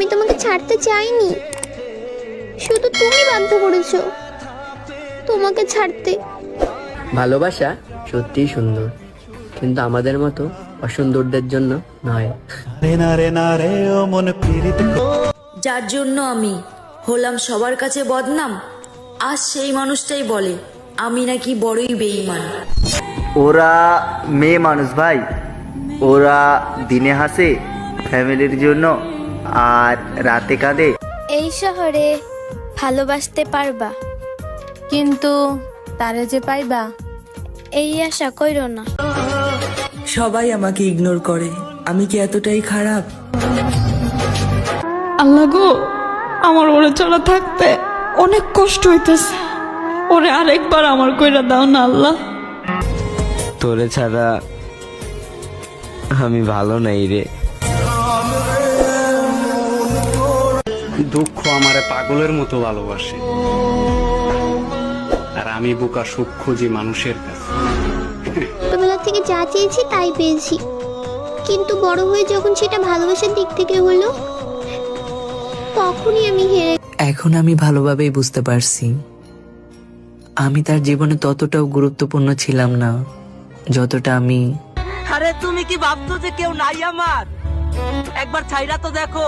আমি তোমাকে ছাড়তে চাইনি, শুধু তুমি বাধ্য করেছো তোমাকে ছাড়তে। ভালোবাসা সত্যিই সুন্দর, কিন্তু আমাদের মতো অসুন্দরদের জন্য নয়। যার জন্য আমি হলাম সবার কাছে বদনাম, আজ সেই মানুষটাই বলে আমি নাকি বড়ই বেঈমান। ওরা মেয়ে মানুষ ভাই, ওরা দিনে হাসে ফ্যামিলির জন্য আর রাতে কাঁদে। এই শহরে ভালোবাসতে পারবা, কিন্তু তারে যে পাইবা এই আশা কইরো না। সবাই আমাকে ইগনোর করে, আমি কি এতটাই খারাপ? আল্লাহ গো, আমার ওরে ছাড়া থাকতে অনেক কষ্ট হইতেছে, ওরে আরেকবার আমার কইরা দাও না আল্লাহ। তোরে ছাড়া আমি ভালো নাই রে। দুঃখ আমারে পাগলের মতো ভালোবাসে, আর আমি বোকা সুখ খুঁজি মানুষের কাছে। ছোটবেলা থেকে যা চেয়েছি তাই পেয়েছি, কিন্তু বড় হয়ে যখন সেটা ভালোবাসার দিক থেকে হলো, তখনই আমি হেরে। এখন আমি ভালোভাবেই বুঝতে পারছি আমি তার জীবনে ততটাও গুরুত্বপূর্ণ ছিলাম না যতটা আমি। আরে তুমি কি ভাবছো যে কেউ নাই আমার? একবার ছাইরা তো দেখো,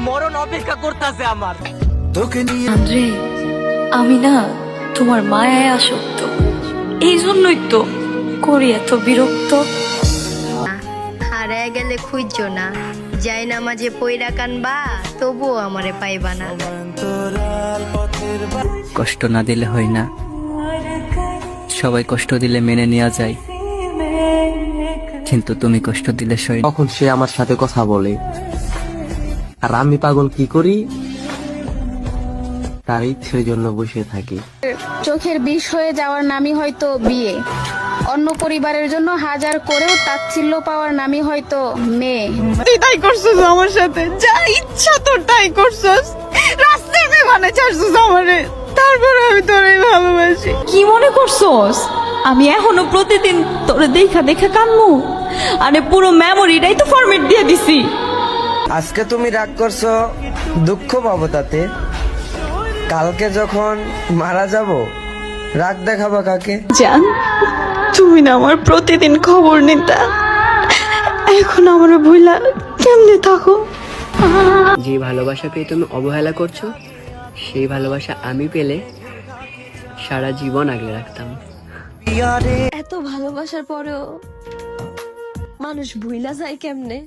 মরণ অপেক্ষা করতেছে আমার। আন্দ্রে, আমি না তোমার মায়ায় আসক্ত, এই জন্যই তো করি এত বিরক্ত। হারায় গেলে খুঁজছো না, যাই না মাঝে পইরা কানবা, তবুও আমারে পাইবা না। কষ্ট না দিলে হয় না, সবাই কষ্ট দিলে মেনে নেওয়া যায়, কিন্তু তুমি কষ্ট দিলে সই। তখন সে আমার সাথে কথা বলে, আর আমি পাগল কি করি, তার ইচ্ছের জন্য বসে থাকি। চোখের বিষ হয়ে যাওয়ার নামই হয়তো বিয়ে, অন্য পরিবারের জন্য হাজার করেও তাচ্ছিল্য পাওয়ার নামই হয়তো মেয়ে। তুই তাই করছিস আমার সাথে, যা ইচ্ছা তোর তাই করছিস, রাস্তায় বেমানে ছাড়ছিস আমারে, তারপরে আমি তোরে ভালোবাসি। কি মনে করছস আমি এখনো প্রতিদিন তোরে দেখা দেখা কানমু? আরে পুরো মেমোরিটাই তো ফরম্যাট দিয়ে দিছি। আজকে তুমি রাগ করছো, দুঃখ পাবো তাতে, কালকে যখন মারা যাব রাগ দেখাবা কাকে? জান, তুমি না আমার প্রতিদিন খবর নিতা, এখন আমার ভুলা কেমনে থাকো? যে ভালোবাসা পেয়ে তুমি অবহেলা করছো, সেই ভালোবাসা আমি পেলে সারা জীবন আগলে রাখতাম। এত ভালোবাসার পরেও মানুষ ভুইলা যায় কেমনে?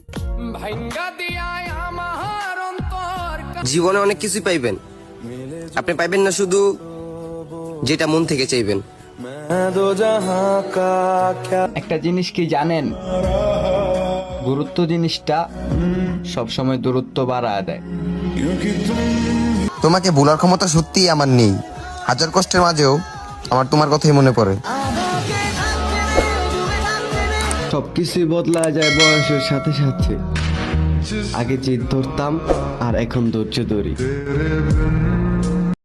জীবনে অনেক কিছু পাইবেন, আপনি পাইবেন না শুধু যেটা মন থেকে চাইবেন। একটা জিনিস কি জানেন, গুরুত্ব জিনিসটা সবসময় দূরত্ব বাড়ায় দেয়। তোমাকে ভোলার ক্ষমতা সত্যিই আমার নেই, হাজার কষ্টের মাঝেও আমার তোমার কথাই মনে পড়ে। সবকিছুই বদলা যায় বয়সের সাথে সাথে, আগে জিদ ধরতাম আর এখন ধৈর্য ধরি।